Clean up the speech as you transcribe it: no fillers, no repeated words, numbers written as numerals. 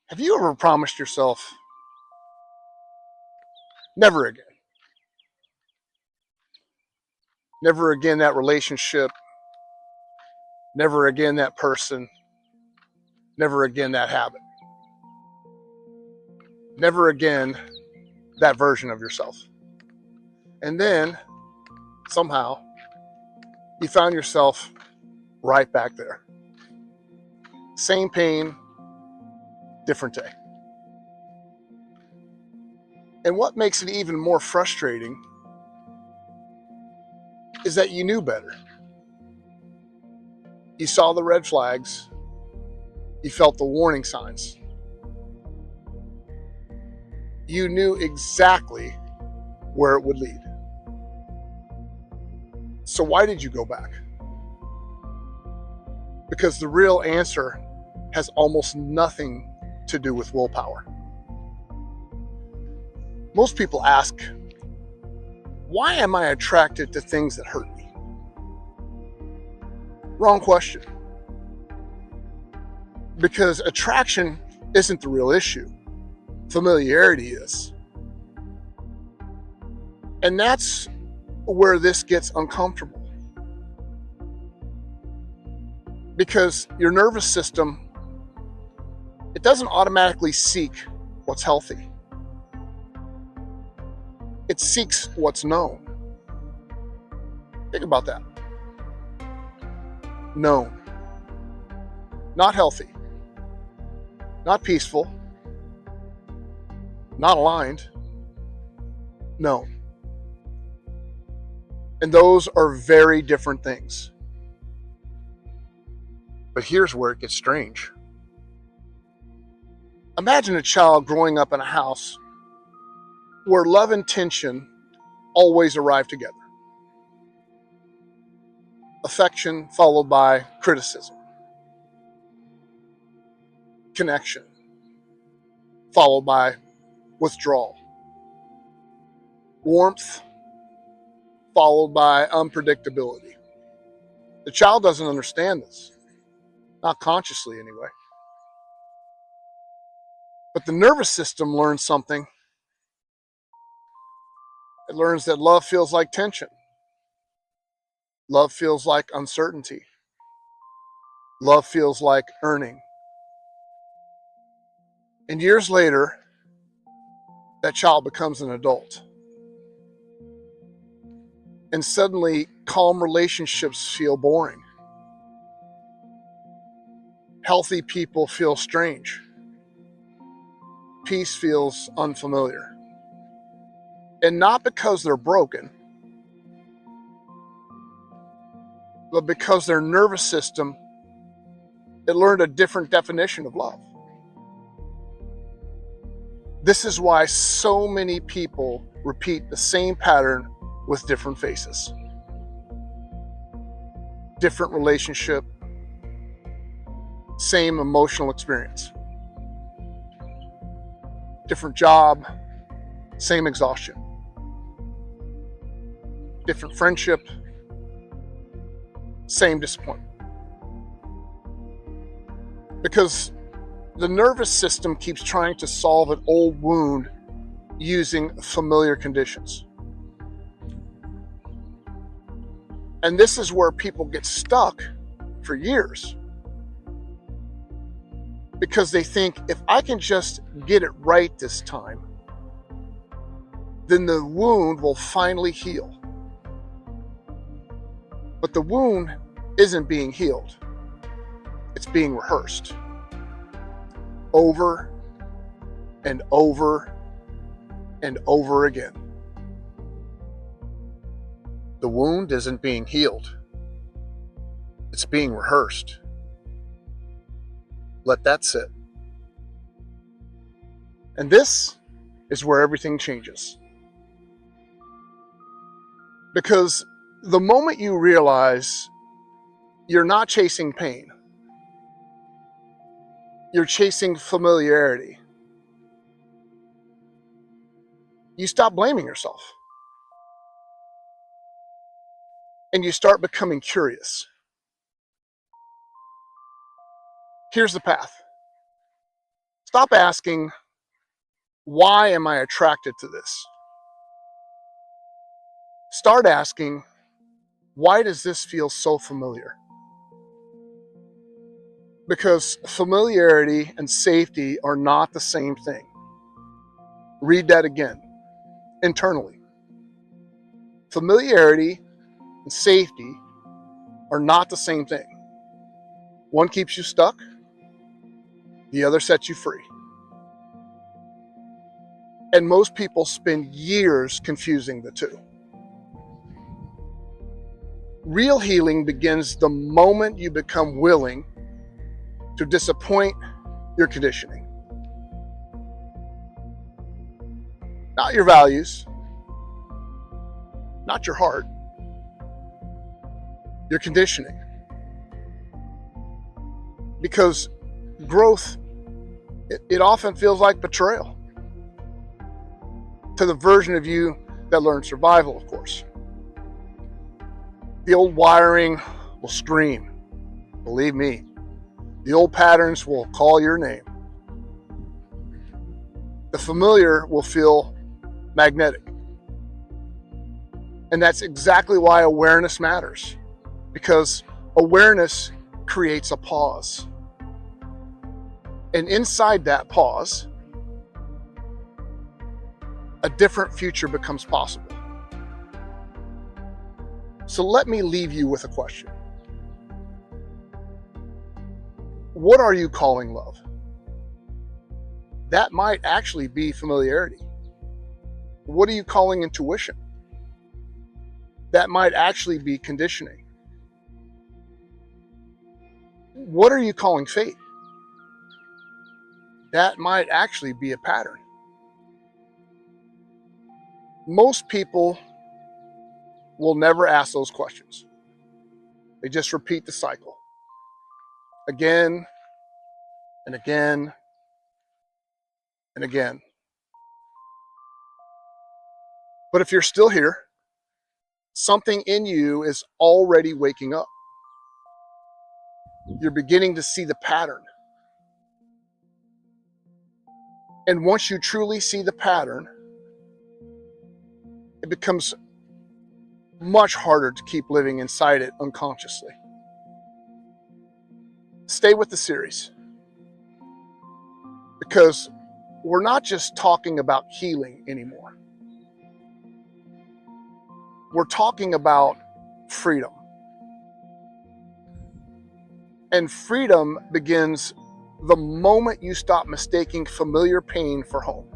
Have you ever promised yourself, never again? Never again that relationship, never again that person, never again that habit, never again that version of yourself. And then somehow you found yourself right back there. Same pain, different day. And what makes it even more frustrating is that you knew better. You saw the red flags. You felt the warning signs. You knew exactly where it would lead. So why did you go back? Because the real answer has almost nothing to do with willpower. Most people ask, why am I attracted to things that hurt me? Wrong question. Because attraction isn't the real issue. Familiarity is. And that's where this gets uncomfortable. Because your nervous system, it doesn't automatically seek what's healthy. It seeks what's known. Think about that. Known. Not healthy. Not peaceful. Not aligned. Known. And those are very different things. But here's where it gets strange. Imagine a child growing up in a house where love and tension always arrive together. Affection followed by criticism. Connection followed by withdrawal. Warmth followed by unpredictability. The child doesn't understand this. Not consciously, anyway. But the nervous system learns something. It learns that love feels like tension. Love feels like uncertainty. Love feels like earning. And years later, that child becomes an adult. And suddenly, calm relationships feel boring. Healthy people feel strange. Peace feels unfamiliar. And not because they're broken, but because their nervous system, it learned a different definition of love. This is why so many people repeat the same pattern with different faces. Different relationship, same emotional experience. Different job, same exhaustion. Different friendship, same disappointment. Because the nervous system keeps trying to solve an old wound using familiar conditions. And this is where people get stuck for years. Because they think, if I can just get it right this time, then the wound will finally heal. But the wound isn't being healed. It's being rehearsed. Over and over and over again. The wound isn't being healed. It's being rehearsed. Let that sit. And this is where everything changes. Because the moment you realize you're not chasing pain, you're chasing familiarity, you stop blaming yourself. And you start becoming curious. Here's the path. stop asking, why am I attracted to this? Start asking, why does this feel so familiar? Because familiarity and safety are not the same thing. Read that again, internally. Familiarity and safety are not the same thing. One keeps you stuck, the other sets you free. And most people spend years confusing the two. Real healing begins the moment you become willing to disappoint your conditioning. Not your values, not your heart, your conditioning. Because growth, it often feels like betrayal to the version of you that learned survival, of course. The old wiring will scream. Believe me, the old patterns will call your name. The familiar will feel magnetic. And that's exactly why awareness matters, because awareness creates a pause. And inside that pause, a different future becomes possible. So let me leave you with a question. What are you calling love? That might actually be familiarity. What are you calling intuition? That might actually be conditioning. What are you calling fate? That might actually be a pattern. Most people will never ask those questions. They just repeat the cycle again and again and again. But if you're still here, something in you is already waking up. You're beginning to see the pattern. And once you truly see the pattern, it becomes much harder to keep living inside it unconsciously. Stay with the series, because we're not just talking about healing anymore. We're talking about freedom. And freedom begins the moment you stop mistaking familiar pain for home.